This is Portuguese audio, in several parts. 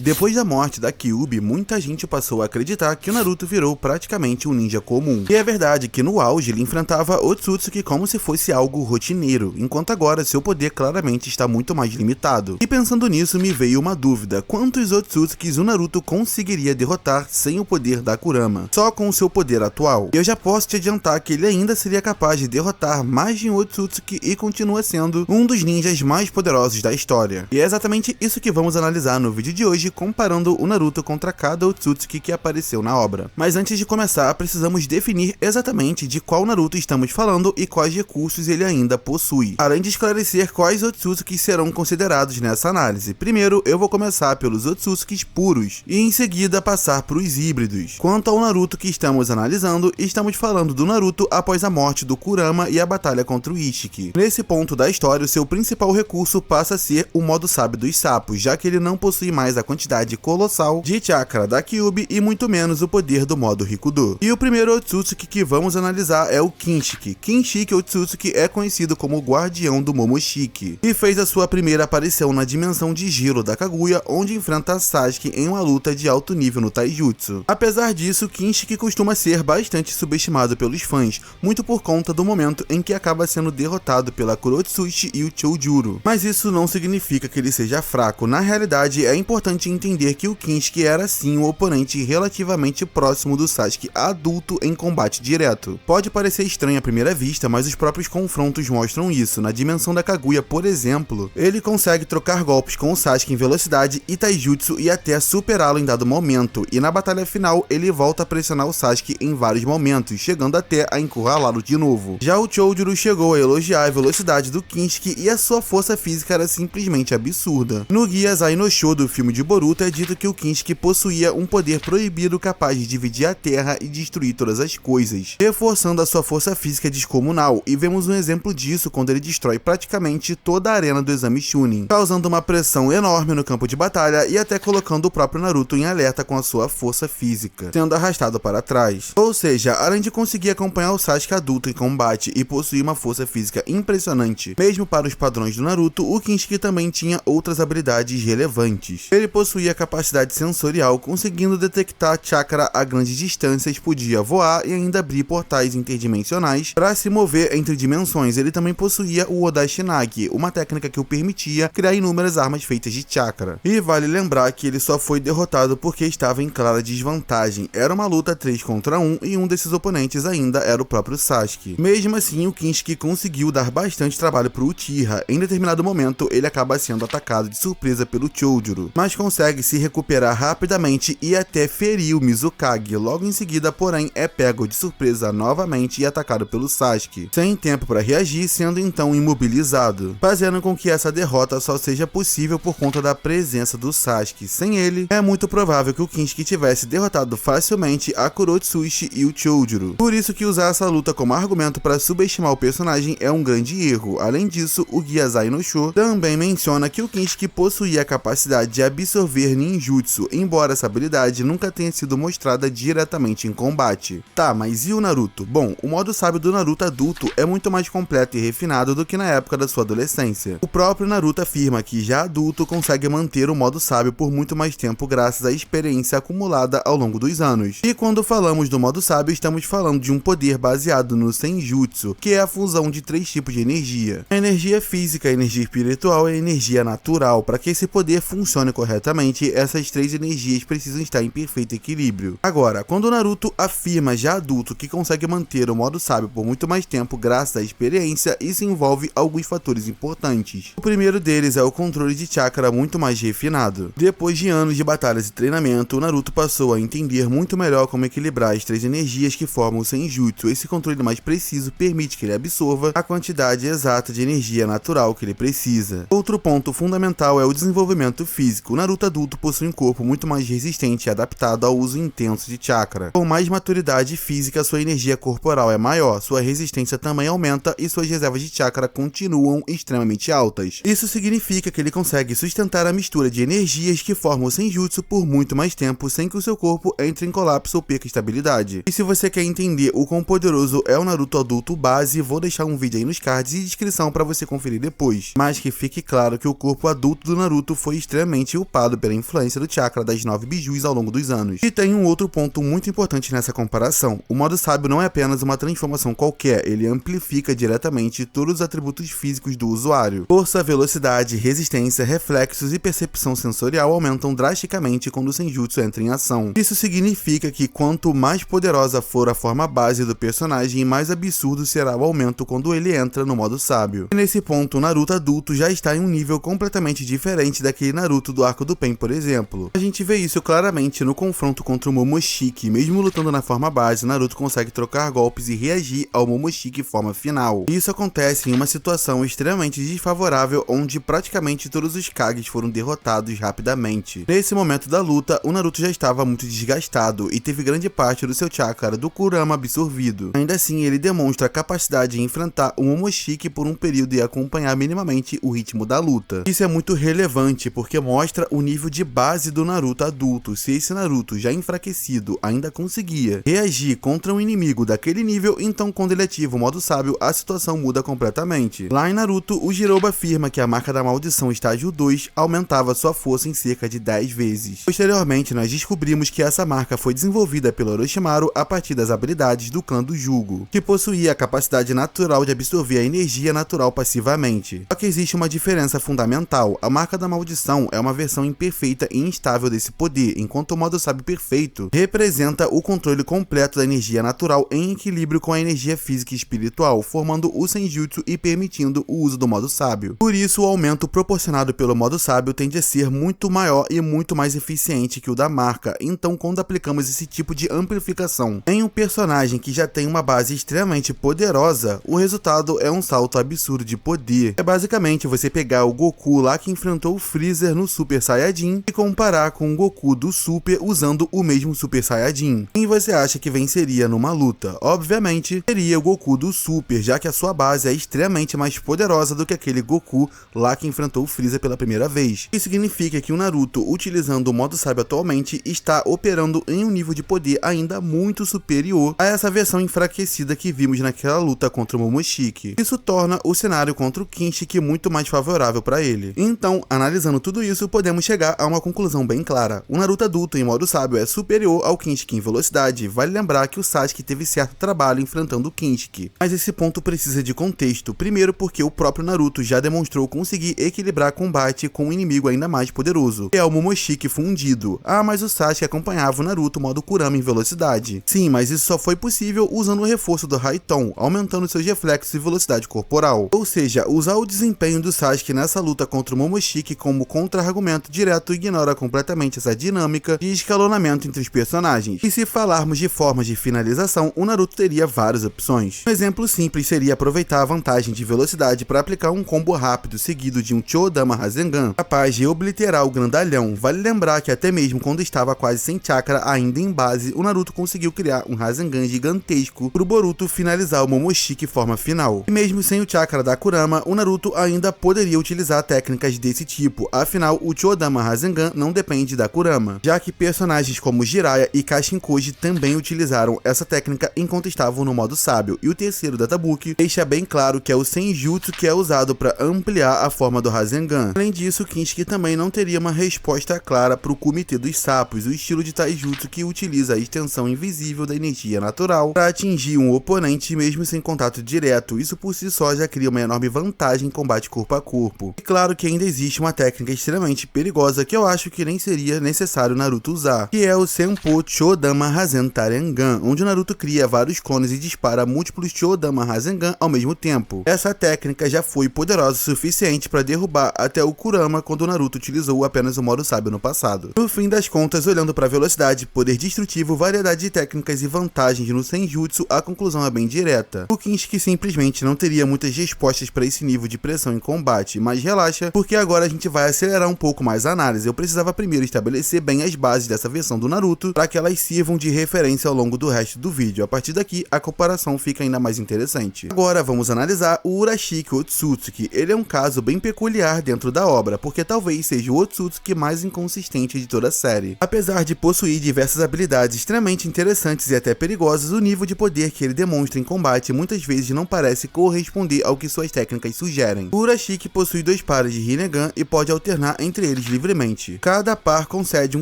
Depois da morte da Kyuubi, muita gente passou a acreditar que o Naruto virou praticamente um ninja comum. E é verdade que no auge ele enfrentava Otsutsuki como se fosse algo rotineiro, enquanto agora seu poder claramente está muito mais limitado. E pensando nisso me veio uma dúvida: quantos Otsutsukis o Naruto conseguiria derrotar sem o poder da Kurama, só com o seu poder atual? E eu já posso te adiantar que ele ainda seria capaz de derrotar mais de um Otsutsuki e continua sendo um dos ninjas mais poderosos da história. E é exatamente isso que vamos analisar no vídeo de hoje, comparando o Naruto contra cada Otsutsuki que apareceu na obra. Mas antes de começar, precisamos definir exatamente de qual Naruto estamos falando e quais recursos ele ainda possui, além de esclarecer quais Otsutsuki serão considerados nessa análise. Primeiro, eu vou começar pelos Otsutsuki puros, e em seguida passar para os híbridos. Quanto ao Naruto que estamos analisando, estamos falando do Naruto após a morte do Kurama e a batalha contra o Ishiki. Nesse ponto da história, o seu principal recurso passa a ser o modo sábio dos sapos, já que ele não possui mais a quantidade colossal de chakra da Kyuubi e muito menos o poder do modo Rikudo. E o primeiro Otsutsuki que vamos analisar é o Kinshiki. Kinshiki Otsutsuki é conhecido como o guardião do Momoshiki, e fez a sua primeira aparição na dimensão de gelo da Kaguya, onde enfrenta Sasuke em uma luta de alto nível no Taijutsu. Apesar disso, Kinshiki costuma ser bastante subestimado pelos fãs, muito por conta do momento em que acaba sendo derrotado pela Kurotsuchi e o Choujuru. Mas isso não significa que ele seja fraco. Na realidade, é importante entender que o Kinshiki era sim um oponente relativamente próximo do Sasuke adulto em combate direto. Pode parecer estranho à primeira vista, mas os próprios confrontos mostram isso. Na dimensão da Kaguya, por exemplo, ele consegue trocar golpes com o Sasuke em velocidade e taijutsu e até superá-lo em dado momento, e na batalha final ele volta a pressionar o Sasuke em vários momentos, chegando até a encurralá-lo de novo. Já o Choujuru chegou a elogiar a velocidade do Kinshiki e a sua força física era simplesmente absurda. No guia Zainoshou do filme de Boruto é dito que o Kinshiki possuía um poder proibido capaz de dividir a terra e destruir todas as coisas, reforçando a sua força física descomunal, e vemos um exemplo disso quando ele destrói praticamente toda a arena do exame Chunin, causando uma pressão enorme no campo de batalha e até colocando o próprio Naruto em alerta com a sua força física, sendo arrastado para trás. Ou seja, além de conseguir acompanhar o Sasuke adulto em combate e possuir uma força física impressionante, mesmo para os padrões do Naruto, o Kinshiki também tinha outras habilidades relevantes. Ele possuía capacidade sensorial, conseguindo detectar chakra a grandes distâncias, podia voar e ainda abrir portais interdimensionais para se mover entre dimensões. Ele também possuía o Odashinagi, uma técnica que o permitia criar inúmeras armas feitas de chakra. E vale lembrar que ele só foi derrotado porque estava em clara desvantagem. Era uma luta 3 contra 1 e um desses oponentes ainda era o próprio Sasuke. Mesmo assim, o Kinshiki conseguiu dar bastante trabalho para o Uchiha. Em determinado momento, ele acaba sendo atacado de surpresa pelo Choujuru, mas consegue se recuperar rapidamente e até ferir o Mizukage. Logo em seguida, porém, é pego de surpresa novamente e atacado pelo Sasuke, sem tempo para reagir, sendo então imobilizado, fazendo com que essa derrota só seja possível por conta da presença do Sasuke. Sem ele, é muito provável que o Kinshiki tivesse derrotado facilmente a Kurotsuchi e o Choujuru. Por isso que usar essa luta como argumento para subestimar o personagem é um grande erro. Além disso, o guia Zainoshou também menciona que o Kinshiki possuía a capacidade de absorver ninjutsu, embora essa habilidade nunca tenha sido mostrada diretamente em combate. Tá, mas e o Naruto? Bom, o modo sábio do Naruto adulto é muito mais completo e refinado do que na época da sua adolescência. O próprio Naruto afirma que já adulto consegue manter o modo sábio por muito mais tempo graças à experiência acumulada ao longo dos anos. E quando falamos do modo sábio, estamos falando de um poder baseado no Senjutsu, que é a fusão de 3 tipos de energia: a energia física, a energia espiritual e a energia natural. Para que esse poder funcione corretamente, essas 3 energias precisam estar em perfeito equilíbrio. Agora, quando o Naruto afirma já adulto que consegue manter o modo sábio por muito mais tempo graças à experiência, isso envolve alguns fatores importantes. O primeiro deles é o controle de chakra muito mais refinado. Depois de anos de batalhas e treinamento, o Naruto passou a entender muito melhor como equilibrar as 3 energias que formam o Senjutsu. Esse controle mais preciso permite que ele absorva a quantidade exata de energia natural que ele precisa. Outro ponto fundamental é o desenvolvimento físico. O Naruto adulto possui um corpo muito mais resistente e adaptado ao uso intenso de chakra. Com mais maturidade física, sua energia corporal é maior, sua resistência também aumenta e suas reservas de chakra continuam extremamente altas. Isso significa que ele consegue sustentar a mistura de energias que formam o Senjutsu por muito mais tempo sem que o seu corpo entre em colapso ou perca estabilidade. E se você quer entender o quão poderoso é o Naruto adulto base, vou deixar um vídeo aí nos cards e descrição para você conferir depois. Mas que fique claro que o corpo adulto do Naruto foi extremamente upado controlado pela influência do chakra das 9 bijus ao longo dos anos. E tem um outro ponto muito importante nessa comparação: o modo sábio não é apenas uma transformação qualquer, ele amplifica diretamente todos os atributos físicos do usuário. Força, velocidade, resistência, reflexos e percepção sensorial aumentam drasticamente quando o Senjutsu entra em ação. Isso significa que quanto mais poderosa for a forma base do personagem, mais absurdo será o aumento quando ele entra no modo sábio. E nesse ponto, o Naruto adulto já está em um nível completamente diferente daquele Naruto do arco do Pen, por exemplo. A gente vê isso claramente no confronto contra o Momoshiki. Mesmo lutando na forma base, Naruto consegue trocar golpes e reagir ao Momoshiki forma final. E isso acontece em uma situação extremamente desfavorável, onde praticamente todos os Kages foram derrotados rapidamente. Nesse momento da luta, o Naruto já estava muito desgastado e teve grande parte do seu chakra do Kurama absorvido. Ainda assim, ele demonstra a capacidade de enfrentar o Momoshiki por um período e acompanhar minimamente o ritmo da luta. Isso é muito relevante porque mostra o nível de base do Naruto adulto. Se esse Naruto já enfraquecido ainda conseguia reagir contra um inimigo daquele nível, então quando ele ativa o modo sábio, a situação muda completamente. Lá em Naruto, o Jiroba afirma que a marca da maldição estágio 2 aumentava sua força em cerca de 10 vezes. Posteriormente, nós descobrimos que essa marca foi desenvolvida pelo Orochimaru a partir das habilidades do clã do Jugo, que possuía a capacidade natural de absorver a energia natural passivamente. Só que existe uma diferença fundamental: a marca da maldição é uma versão imperfeita e instável desse poder, enquanto o modo sábio perfeito representa o controle completo da energia natural em equilíbrio com a energia física e espiritual, formando o Senjutsu e permitindo o uso do modo sábio. Por isso, o aumento proporcionado pelo modo sábio tende a ser muito maior e muito mais eficiente que o da marca. Então, quando aplicamos esse tipo de amplificação em um personagem que já tem uma base extremamente poderosa, o resultado é um salto absurdo de poder. É basicamente você pegar o Goku lá que enfrentou o Freezer no Super Saiyajin e comparar com o Goku do Super usando o mesmo Super Saiyajin. Quem você acha que venceria numa luta? Obviamente, seria o Goku do Super, já que a sua base é extremamente mais poderosa do que aquele Goku lá que enfrentou o Freezer pela primeira vez. Isso significa que o Naruto, utilizando o modo sábio atualmente, está operando em um nível de poder ainda muito superior a essa versão enfraquecida que vimos naquela luta contra o Momoshiki. Isso torna o cenário contra o Kinshiki muito mais favorável para ele. Então, analisando tudo isso, podemos chegar a uma conclusão bem clara: o Naruto adulto em modo sábio é superior ao Kinshiki em velocidade. Vale lembrar que o Sasuke teve certo trabalho enfrentando o Kinshiki, mas esse ponto precisa de contexto. Primeiro, porque o próprio Naruto já demonstrou conseguir equilibrar combate com um inimigo ainda mais poderoso, que é o Momoshiki fundido. Ah, mas o Sasuke acompanhava o Naruto modo Kurama em velocidade. Sim, mas isso só foi possível usando o reforço do Raiton, aumentando seus reflexos e velocidade corporal. Ou seja, usar o desempenho do Sasuke nessa luta contra o Momoshiki como contra-argumento direto ignora completamente essa dinâmica de escalonamento entre os personagens. E se falarmos de formas de finalização, o Naruto teria várias opções. Um exemplo simples seria aproveitar a vantagem de velocidade para aplicar um combo rápido seguido de um Chodama Rasengan, capaz de obliterar o grandalhão. Vale lembrar que até mesmo quando estava quase sem chakra ainda em base, o Naruto conseguiu criar um Rasengan gigantesco pro Boruto finalizar o Momoshiki forma final. E mesmo sem o chakra da Kurama, o Naruto ainda poderia utilizar técnicas desse tipo, afinal o Chodama Rasengan não depende da Kurama, já que personagens como Jiraiya e Kashinkoji também utilizaram essa técnica enquanto estavam no modo sábio. E o terceiro Databook deixa bem claro que é o Senjutsu que é usado para ampliar a forma do Rasengan. Além disso, Kinshiki também não teria uma resposta clara para o Kumite dos Sapos, o estilo de Taijutsu que utiliza a extensão invisível da energia natural para atingir um oponente mesmo sem contato direto. Isso por si só já cria uma enorme vantagem em combate corpo a corpo. E claro que ainda existe uma técnica extremamente perigosa que eu acho que nem seria necessário Naruto usar, que é o Senpou Chodama Rasen Tarengan, onde o Naruto cria vários clones e dispara múltiplos Chodama Rasengan ao mesmo tempo. Essa técnica já foi poderosa o suficiente para derrubar até o Kurama quando o Naruto utilizou apenas o modo sábio no passado. No fim das contas, olhando para velocidade, poder destrutivo, variedade de técnicas e vantagens no Senjutsu, a conclusão é bem direta. O Kinshiki simplesmente não teria muitas respostas para esse nível de pressão em combate, mas relaxa, porque agora a gente vai acelerar um pouco mais a análise. Eu precisava primeiro estabelecer bem as bases dessa versão do Naruto para que elas sirvam de referência ao longo do resto do vídeo. A partir daqui, a comparação fica ainda mais interessante. Agora vamos analisar o Urashiki Otsutsuki. Ele é um caso bem peculiar dentro da obra, porque talvez seja o Otsutsuki mais inconsistente de toda a série. Apesar de possuir diversas habilidades extremamente interessantes e até perigosas, o nível de poder que ele demonstra em combate muitas vezes não parece corresponder ao que suas técnicas sugerem. O Urashiki possui 2 pares de Rinnegan e pode alternar entre eles livremente. Cada par concede um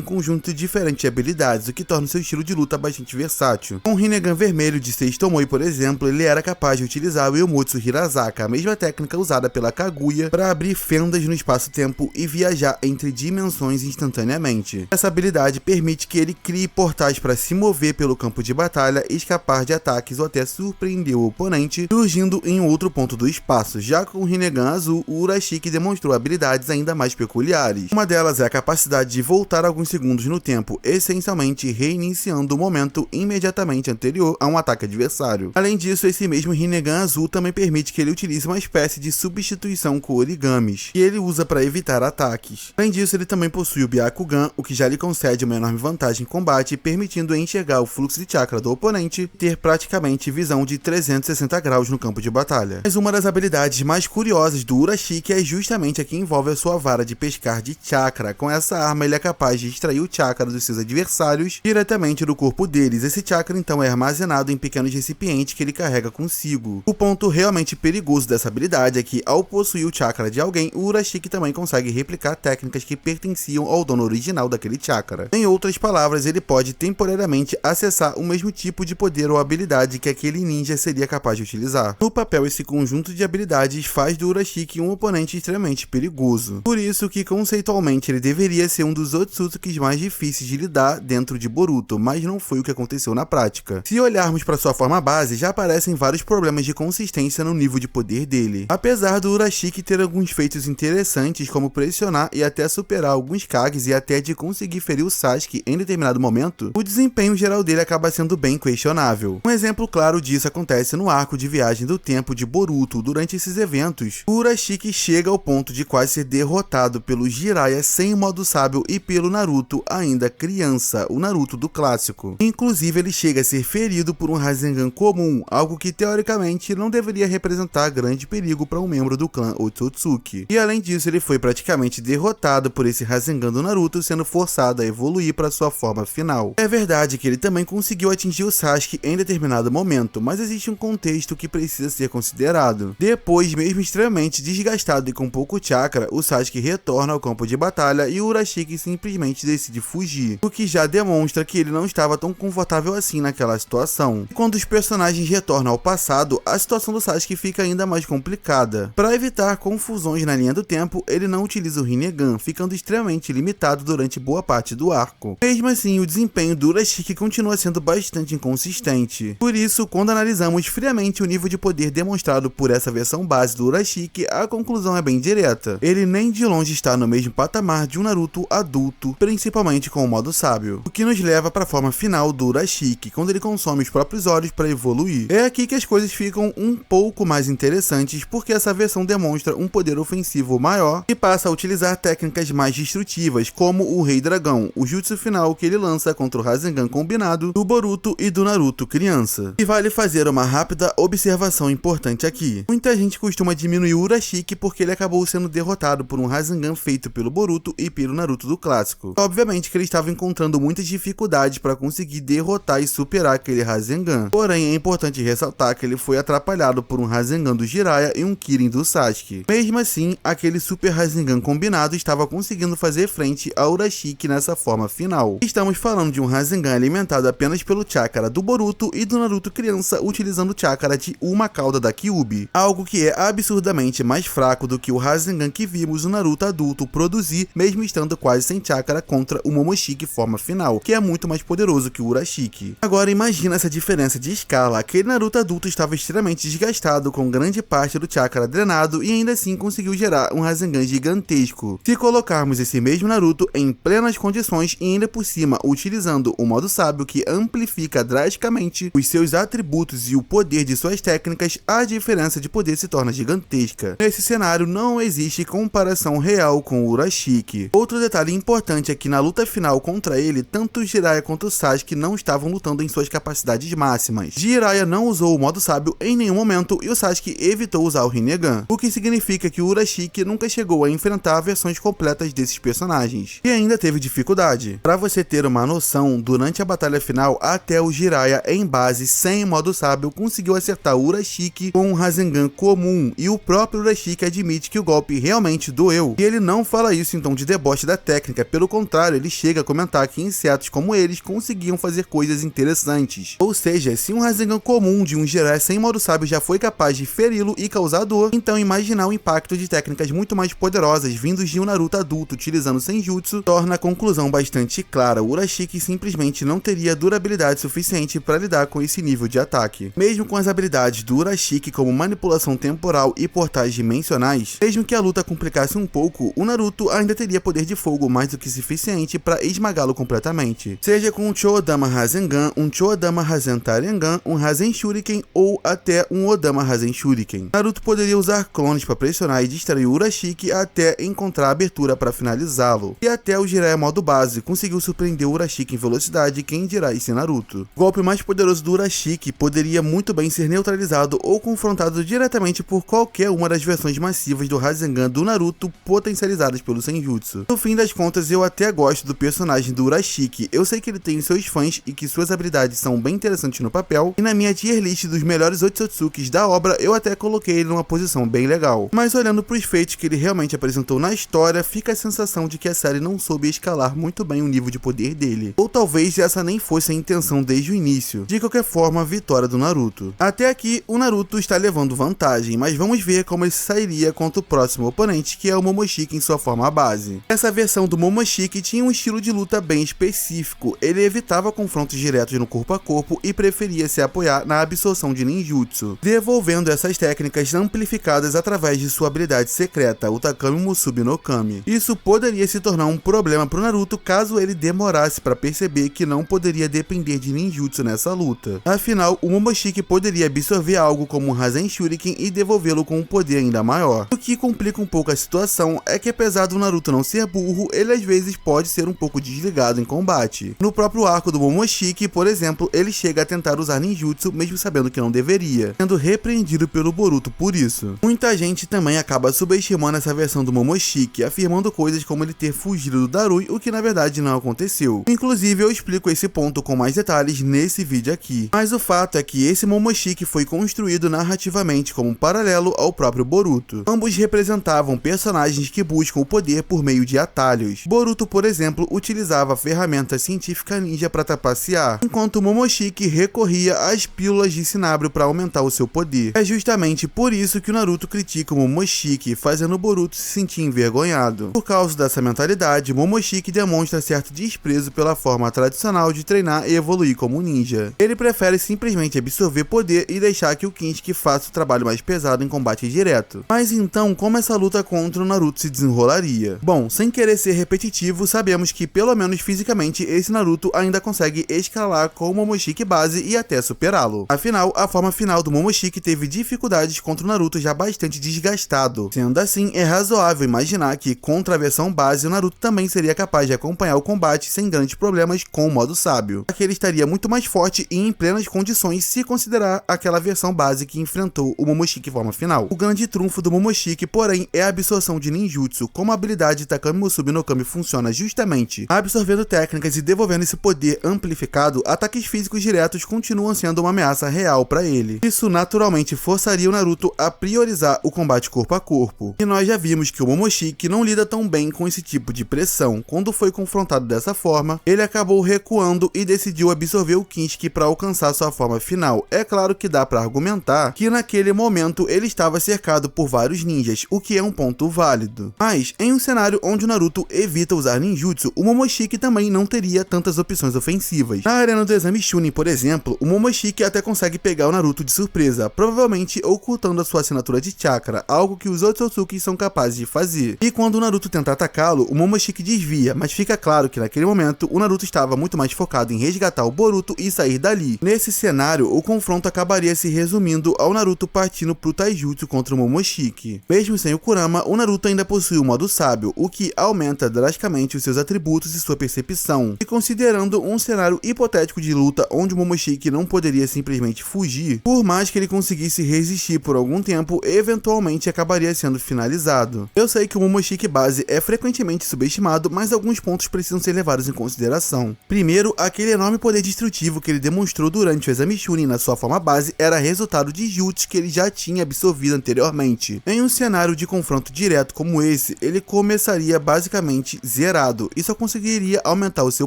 conjunto diferente de habilidades, o que torna seu estilo de luta bastante versátil. Com o Rinnegan vermelho de Seishi Tomoe, por exemplo, ele era capaz de utilizar o Eomotsu Hirazaka, a mesma técnica usada pela Kaguya, para abrir fendas no espaço-tempo e viajar entre dimensões instantaneamente. Essa habilidade permite que ele crie portais para se mover pelo campo de batalha, escapar de ataques ou até surpreender o oponente, surgindo em outro ponto do espaço. Já com o Rinnegan azul, o Urashiki demonstrou habilidades ainda mais peculiares. Uma delas é a capacidade de voltar alguns segundos no tempo, essencialmente reiniciando o momento imediatamente anterior a um ataque adversário. Além disso, esse mesmo Rinnegan azul também permite que ele utilize uma espécie de substituição com origamis, que ele usa para evitar ataques. Além disso, ele também possui o Byakugan, o que já lhe concede uma enorme vantagem em combate, permitindo enxergar o fluxo de chakra do oponente e ter praticamente visão de 360 graus no campo de batalha. Mas uma das habilidades mais curiosas do Urashiki é justamente a que envolve a sua vara de pescar de chakra. Com essa arma, ele é capaz de extrair o chakra dos seus adversários diretamente do corpo deles. Esse chakra então é armazenado em pequenos recipientes que ele carrega consigo. O ponto realmente perigoso dessa habilidade é que, ao possuir o chakra de alguém, o Urashiki também consegue replicar técnicas que pertenciam ao dono original daquele chakra. Em outras palavras, ele pode temporariamente acessar o mesmo tipo de poder ou habilidade que aquele ninja seria capaz de utilizar. No papel, esse conjunto de habilidades faz do Urashiki um oponente extremamente perigoso. Por isso que, conceitualmente, ele deveria ser um dos Otsutsukis mais difíceis de lidar dentro de Boruto, mas não foi o que aconteceu na prática. Se olharmos para sua forma base, já aparecem vários problemas de consistência no nível de poder dele. Apesar do Urashiki ter alguns feitos interessantes, como pressionar e até superar alguns Kages e até de conseguir ferir o Sasuke em determinado momento, o desempenho geral dele acaba sendo bem questionável. Um exemplo claro disso acontece no arco de viagem do tempo de Boruto. Durante esses eventos, o Urashiki chega ao ponto de quase ser derrotado pelo Jiraiya sem o modo sábio e pelo Naruto ainda criança, o Naruto do clássico. Inclusive, ele chega a ser ferido por um Rasengan comum, algo que teoricamente não deveria representar grande perigo para um membro do clã Otsutsuki. E além disso, ele foi praticamente derrotado por esse Rasengan do Naruto, sendo forçado a evoluir para sua forma final. É verdade que ele também conseguiu atingir o Sasuke em determinado momento, mas existe um contexto que precisa ser considerado. Depois, mesmo extremamente desgastado e com pouco chakra, o Sasuke retorna ao campo de batalha e o Urashiki simplesmente decide fugir, o que já demonstra que ele não estava tão confortável assim naquela situação. E quando os personagens retornam ao passado, a situação do Sasuke fica ainda mais complicada. Para evitar confusões na linha do tempo, ele não utiliza o Rinnegan, ficando extremamente limitado durante boa parte do arco. Mesmo assim, o desempenho do Urashiki continua sendo bastante inconsistente. Por isso, quando analisamos friamente o nível de poder demonstrado por essa versão base do Urashiki, a conclusão é bem direta. Ele nem de longe está no mesmo patamar de um Naruto adulto, principalmente com o modo sábio. O que nos leva para a forma final do Urashiki, quando ele consome os próprios olhos para evoluir. É aqui que as coisas ficam um pouco mais interessantes, porque essa versão demonstra um poder ofensivo maior e passa a utilizar técnicas mais destrutivas, como o Rei Dragão, o jutsu final que ele lança contra o Rasengan combinado do Boruto e do Naruto criança. E vale fazer uma rápida observação importante aqui. Muita gente costuma diminuir o Urashiki porque ele acabou sendo derrotado por um Rasengan feito pelo Boruto e pelo Naruto do clássico. Obviamente que ele estava encontrando muitas dificuldades para conseguir derrotar e superar aquele Rasengan. Porém, é importante ressaltar que ele foi atrapalhado por um Rasengan do Jiraiya e um Kirin do Sasuke. Mesmo assim, aquele Super Rasengan combinado estava conseguindo fazer frente ao Urashiki nessa forma final. Estamos falando de um Rasengan alimentado apenas pelo chakra do Boruto e do Naruto criança, utilizando o chakra de uma cauda da Kyuubi, algo que é absurdamente mais fraco do que o Rasengan que vimos o Naruto adulto produzir, mesmo estando quase sem chakra, contra o Momoshiki forma final, que é muito mais poderoso que o Urashiki. Agora imagina essa diferença de escala. Aquele Naruto adulto estava extremamente desgastado, com grande parte do chakra drenado, e ainda assim conseguiu gerar um Rasengan gigantesco. Se colocarmos esse mesmo Naruto em plenas condições e ainda por cima utilizando o modo sábio, que amplifica drasticamente os seus atributos e o poder de suas técnicas, a diferença de poder se torna gigantesca. Nesse cenário não existe comparação real com o Urashiki. Outro detalhe importante é que na luta final contra ele, tanto o Jiraiya quanto o Sasuke não estavam lutando em suas capacidades máximas. Jiraiya não usou o modo sábio em nenhum momento e o Sasuke evitou usar o Rinnegan, o que significa que o Urashiki nunca chegou a enfrentar versões completas desses personagens, e ainda teve dificuldade. Para você ter uma noção, durante a batalha final, até o Jiraiya em base sem modo sábio conseguiu acertar o Urashiki com um Rasengan comum, e o próprio Urashiki admite que o golpe realmente doeu, e ele não fala isso isso em tom de deboche da técnica, pelo contrário, ele chega a comentar que insetos como eles conseguiam fazer coisas interessantes. Ou seja, se um Rasengan comum de um Jiraiya sem modo sábio já foi capaz de feri-lo e causar dor, então imaginar o impacto de técnicas muito mais poderosas vindos de um Naruto adulto utilizando Senjutsu torna a conclusão bastante clara. O Urashiki simplesmente não teria durabilidade suficiente para lidar com esse nível de ataque. Mesmo com as habilidades do Urashiki como manipulação temporal e portais dimensionais, mesmo que a luta complicasse um pouco, o Naruto ainda teria poder de fogo mais do que suficiente para esmagá-lo completamente. Seja com um Choodama Rasengan, um Choodama Rasen Tarengan, um Rasen Shuriken ou até um Odama Rasen Shuriken. Naruto poderia usar clones para pressionar e distrair o Urashiki até encontrar a abertura para finalizá-lo. E até o Jiraiya modo base conseguiu surpreender o Urashiki em velocidade, quem dirá esse Naruto. O golpe mais poderoso do Urashiki poderia muito bem ser neutralizado ou confrontado diretamente por qualquer uma das versões massivas do Rasengan do Naruto potencializadas pelo Senjutsu. No fim das contas, eu até gosto do personagem do Urashiki. Eu sei que ele tem seus fãs e que suas habilidades são bem interessantes no papel, e na minha tier list dos melhores Otsutsukis da obra eu até coloquei ele numa posição bem legal. Mas olhando para os feitos que ele realmente apresentou na história, fica a sensação de que a série não soube escalar muito bem o nível de poder dele. Ou talvez essa nem fosse a intenção desde o início. De qualquer forma, a vitória do Naruto. Até aqui, o Naruto está levando vantagem, mas vamos ver como ele sairia contra o próximo oponente, que é o Momoshiki em sua forma base. Essa versão do Momoshiki tinha um estilo de luta bem específico. Ele evitava confrontos diretos no corpo a corpo e preferia se apoiar na absorção de ninjutsu, devolvendo essas técnicas amplificadas através de sua habilidade secreta, o Takami Musubi no Kami. Isso poderia se tornar um problema para o Naruto caso ele demorasse para perceber que não poderia depender de ninjutsu nessa luta. Afinal, o Momoshiki poderia absorver algo como um Rasen Shuriken e devolvê-lo com um poder ainda maior. O que complica um pouco a situação é que, apesar do Naruto não ser burro, ele às vezes pode ser um pouco desligado em combate. No próprio arco do Momoshiki, por exemplo, ele chega a tentar usar ninjutsu mesmo sabendo que não deveria, sendo repreendido pelo Boruto por isso. Muita gente também acaba subestimando essa versão do Momoshiki, afirmando coisas como ele ter fugido do Darui, o que na verdade não aconteceu. Inclusive eu explico esse ponto com mais detalhes nesse vídeo aqui. Mas o fato é que esse Momoshiki foi construído narrativamente como um paralelo ao próprio Boruto. Ambos representavam personagens que buscam o poder por meio de atalhos. Boruto, por exemplo, utilizava a ferramenta científica ninja para trapacear, enquanto Momoshiki recorria às pílulas de Sinabrio para aumentar o seu poder. É justamente por isso que o Naruto critica o Momoshiki, fazendo o Boruto se sentir envergonhado. Por causa dessa mentalidade, Momoshiki demonstra certo desprezo pela forma tradicional de treinar e evoluir como ninja. Ele prefere simplesmente absorver poder e deixar que o Kinshiki faça o trabalho mais pesado em combate direto. Mas então, como essa luta contra o Naruto se desenrolaria? Bom, sem querer ser repetitivo, sabemos que pelo menos fisicamente esse Naruto ainda consegue escalar com o Momoshiki base e até superá-lo. Afinal, a forma final do Momoshiki teve dificuldades contra o Naruto já bastante desgastado. Sendo assim, é razoável imaginar que contra a versão base o Naruto também seria capaz de acompanhar o combate sem grandes problemas com o modo sábio, já que ele estaria muito mais forte e em plenas condições se considerar aquela versão base que enfrentou o Momoshiki forma final. O grande trunfo do Momoshiki, porém, é a absorção de ninjutsu, como a habilidade Takami Musubi no Kami funciona justamente absorvendo técnicas e devolvendo esse poder amplificado. Ataques físicos diretos continuam sendo uma ameaça real para ele. Isso naturalmente forçaria o Naruto a priorizar o combate corpo a corpo. E nós já vimos que o Momoshiki não lida tão bem com esse tipo de pressão. Quando foi confrontado dessa forma, ele acabou recuando e decidiu absorver o Kinshiki para alcançar sua forma final. É claro que dá para argumentar que naquele momento ele estava cercado por vários ninjas, o que é um ponto válido. Mas, em um cenário onde o Naruto evita usar ninjutsu, o Momoshiki também não teria tantas opções ofensivas. Na arena do Exame Chunin, por exemplo, o Momoshiki até consegue pegar o Naruto de surpresa, provavelmente ocultando a sua assinatura de chakra, algo que os Otsutsuki são capazes de fazer. E quando o Naruto tenta atacá-lo, o Momoshiki desvia, mas fica claro que naquele momento o Naruto estava muito mais focado em resgatar o Boruto e sair dali. Nesse cenário, o confronto acabaria se resumindo ao Naruto partindo pro Taijutsu contra o Momoshiki. Mesmo sem o Kurama, o Naruto ainda possui o modo sábio, o que aumenta drasticamente os seus atributos e sua percepção. E considerando um cenário hipotético de luta onde o Momoshiki não poderia simplesmente fugir, por mais que ele conseguisse resistir por algum tempo, eventualmente acabaria sendo finalizado. Eu sei que o Momoshiki base é frequentemente subestimado, mas alguns pontos precisam ser levados em consideração. Primeiro, aquele enorme poder destrutivo que ele demonstrou durante o Exame Chunin na sua forma base era resultado de jutsus que ele já tinha absorvido anteriormente. Em um cenário de confronto direto como esse, ele começaria basicamente zerado e só conseguiria aumentar o seu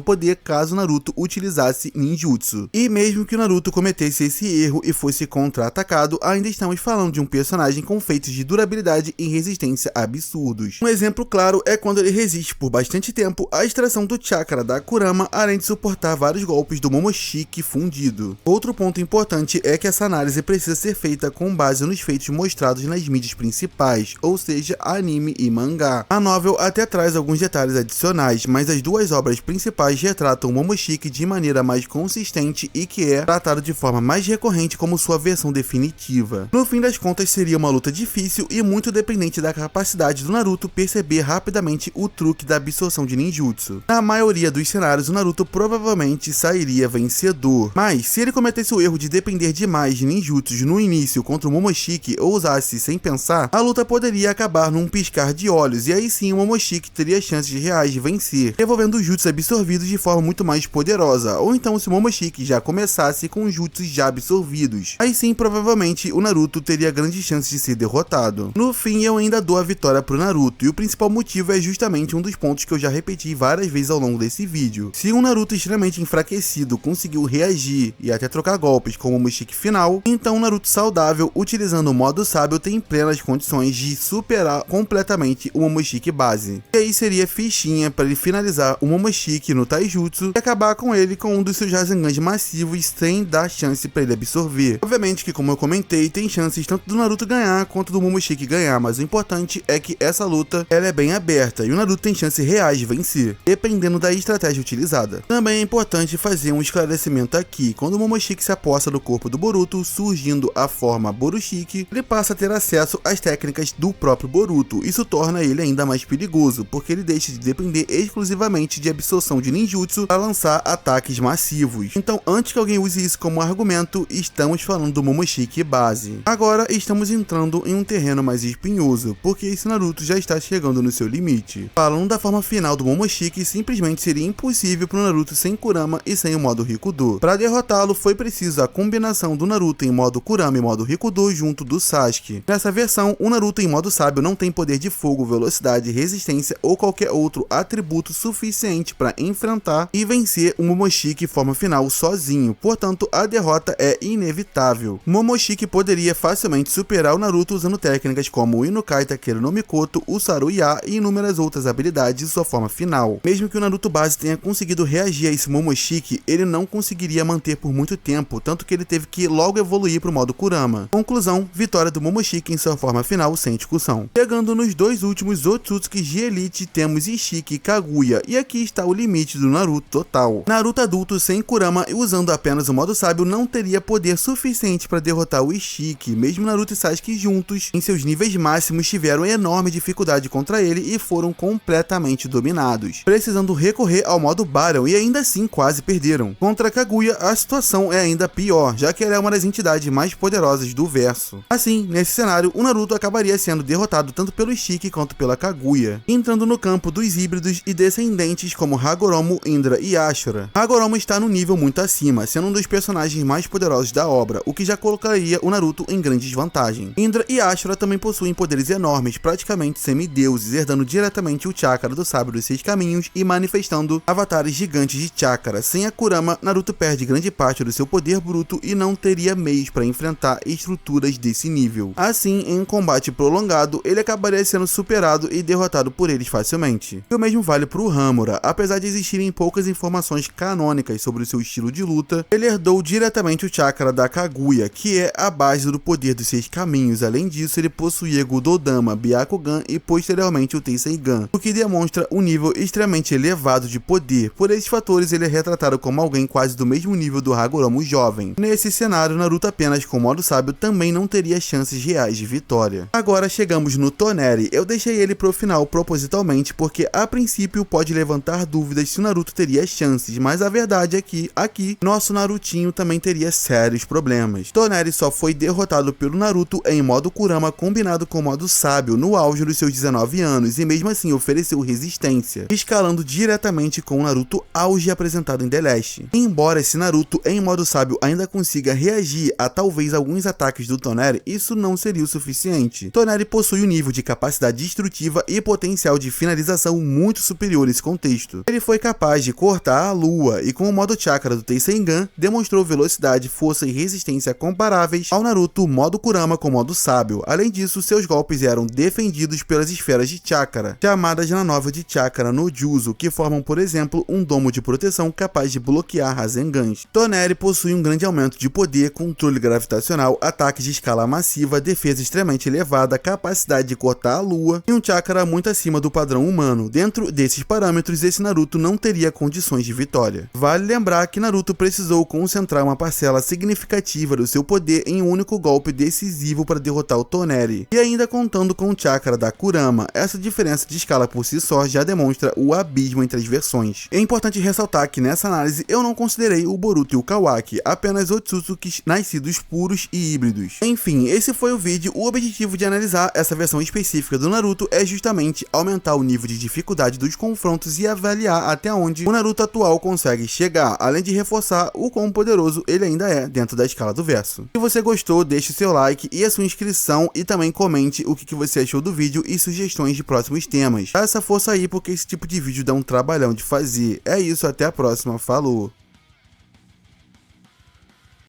poder caso Naruto utilizasse ninjutsu. E mesmo que o Naruto cometesse esse erro e fosse contra-atacado, ainda estamos falando de um personagem com feitos de durabilidade e resistência absurdos. Um exemplo claro é quando ele resiste por bastante tempo à extração do chakra da Kurama, além de suportar vários golpes do Momoshiki fundido. Outro ponto importante é que essa análise precisa ser feita com base nos feitos mostrados nas mídias principais, ou seja, anime e mangá. A novel até traz alguns detalhes adicionais, mas as duas obras principais retratam o Momoshiki de maneira mais consistente e que é tratado de forma mais recorrente como sua versão definitiva. No fim das contas, seria uma luta difícil e muito dependente da capacidade do Naruto perceber rapidamente o truque da absorção de ninjutsu. Na maioria dos cenários, o Naruto provavelmente sairia vencedor, mas se ele cometesse o erro de depender demais de ninjutsus no início contra o Momoshiki ou usasse sem pensar, a luta poderia acabar num piscar de olhos e aí sim o Momoshiki teria chances reais de vencer, devolvendo os jutsus absorvidos de forma muito mais poderosa, ou então se o Momoshiki já começasse com os jutsus já absorvidos, aí sim provavelmente o Naruto teria grandes chances de ser derrotado. No fim, eu ainda dou a vitória pro Naruto, e o principal motivo é justamente um dos pontos que eu já repeti várias vezes ao longo desse vídeo. Se um Naruto extremamente enfraquecido conseguiu reagir e até trocar golpes com o Momoshiki final, então um Naruto saudável, utilizando o modo sábio, tem plenas condições de superar completamente o Momoshiki base. E aí seria fichinha para ele finalizar o Momoshiki no Taijutsu e acabar com ele com um dos seus Rasengans massivos sem dar chance para ele absorver. Obviamente que, como eu comentei, tem chances tanto do Naruto ganhar quanto do Momoshiki ganhar, mas o importante é que essa luta ela é bem aberta e o Naruto tem chances reais de vencer, dependendo da estratégia utilizada. Também é importante fazer um esclarecimento aqui: quando o Momoshiki se aposta no corpo do Boruto, surgindo a forma Borushiki, ele passa a ter acesso às técnicas do próprio Boruto. Isso torna ele ainda mais perigoso, porque ele deixa de depender exclusivamente de absorção de ninjutsu para lançar ataques massivos. Então, antes que alguém use isso como argumento, estamos falando do Momoshiki base. Agora estamos entrando em um terreno mais espinhoso, porque esse Naruto já está chegando no seu limite. Falando da forma final do Momoshiki, simplesmente seria impossível para o Naruto sem Kurama e sem o modo Rikudo. Para derrotá-lo, foi preciso a combinação do Naruto em modo Kurama e modo Rikudo junto do Sasuke. Nessa versão, o Naruto em modo sábio não tem poder de fogo, velocidade, resistência ou qualquer outro atributo suficiente para enfrentar e vencer o Momoshiki forma final sozinho, portanto a derrota é inevitável. Momoshiki poderia facilmente superar o Naruto usando técnicas como o Inukai Takeru no Mikoto, o Saruya e inúmeras outras habilidades de sua forma final. Mesmo que o Naruto base tenha conseguido reagir a esse Momoshiki, ele não conseguiria manter por muito tempo, tanto que ele teve que logo evoluir para o modo Kurama. Conclusão: vitória do Momoshiki em sua forma final sem discussão. Chegando nos dois últimos Otsutsuki de Elite, temos Ishiki e Kaguya, e aqui está o limite do Naruto total. Naruto adulto sem Kurama e usando apenas o modo sábio não teria poder suficiente para derrotar o Ishiki. Mesmo Naruto e Sasuke juntos, em seus níveis máximos, tiveram enorme dificuldade contra ele e foram completamente dominados, precisando recorrer ao modo Baryon e ainda assim quase perderam. Contra Kaguya, a situação é ainda pior, já que ela é uma das entidades mais poderosas do verso. Assim, nesse cenário, o Naruto acabaria sendo derrotado tanto pelo Ishiki quanto pela Kaguya, entrando no campo dos híbridos e descendentes como Hagoromo, Indra e Ashura. Hagoromo está no nível muito acima, sendo um dos personagens mais poderosos da obra, o que já colocaria o Naruto em grande desvantagem. Indra e Ashura também possuem poderes enormes, praticamente semideuses, herdando diretamente o chakra do sábio dos 6 caminhos e manifestando avatares gigantes de chakra. Sem a Kurama, Naruto perde grande parte do seu poder bruto e não teria meios para enfrentar estruturas desse nível. Assim, em um combate prolongado, ele acabaria sendo superado e derrotado por eles facilmente. E o mesmo vale para o Hamura. Apesar de existirem poucas informações canônicas sobre o seu estilo de luta, ele herdou diretamente o chakra da Kaguya, que é a base do poder dos 6 caminhos. Além disso, ele possuía Gudodama, Byakugan e posteriormente o Tenseigan, o que demonstra um nível extremamente elevado de poder. Por esses fatores, ele é retratado como alguém quase do mesmo nível do Hagoromo jovem. Nesse cenário, Naruto apenas com modo sábio também não teria chances reais de vitória. Agora chegamos no Toneri. Eu deixei ele pro final propositalmente porque a princípio pode levantar dúvidas se o Naruto teria chances, mas a verdade é que aqui nosso Narutinho também teria sérios problemas. Toneri só foi derrotado pelo Naruto em modo Kurama combinado com modo sábio no auge dos seus 19 anos e mesmo assim ofereceu resistência, escalando diretamente com o Naruto auge apresentado em The Last. Embora esse Naruto em modo sábio ainda consiga reagir a talvez alguns ataques do Toneri, isso não seria o suficiente. Toneri possui um nível de capacidade destrutiva narrativa e potencial de finalização muito superior nesse contexto. Ele foi capaz de cortar a lua e com o modo chakra do Tenseigan demonstrou velocidade, força e resistência comparáveis ao Naruto modo Kurama com modo sábio. Além disso, seus golpes eram defendidos pelas esferas de chakra, chamadas na novel de chakra no Jutsu, que formam, por exemplo, um domo de proteção capaz de bloquear Razengans. Toneri possui um grande aumento de poder, controle gravitacional, ataques de escala massiva, defesa extremamente elevada, capacidade de cortar a lua e um chakra muito acima do padrão humano. Dentro desses parâmetros, esse Naruto não teria condições de vitória. Vale lembrar que Naruto precisou concentrar uma parcela significativa do seu poder em um único golpe decisivo para derrotar o Toneri, e ainda contando com o chakra da Kurama. Essa diferença de escala por si só já demonstra o abismo entre as versões. É importante ressaltar que nessa análise eu não considerei o Boruto e o Kawaki, apenas Otsutsukis nascidos puros e híbridos. Enfim, esse foi o vídeo. O objetivo de analisar essa versão específica do Naruto é justamente aumentar o nível de dificuldade dos confrontos e avaliar até onde o Naruto atual consegue chegar, além de reforçar o quão poderoso ele ainda é dentro da escala do verso. Se você gostou, deixe seu like e a sua inscrição e também comente o que você achou do vídeo e sugestões de próximos temas. Dá essa força aí porque esse tipo de vídeo dá um trabalhão de fazer. É isso, até a próxima, falou!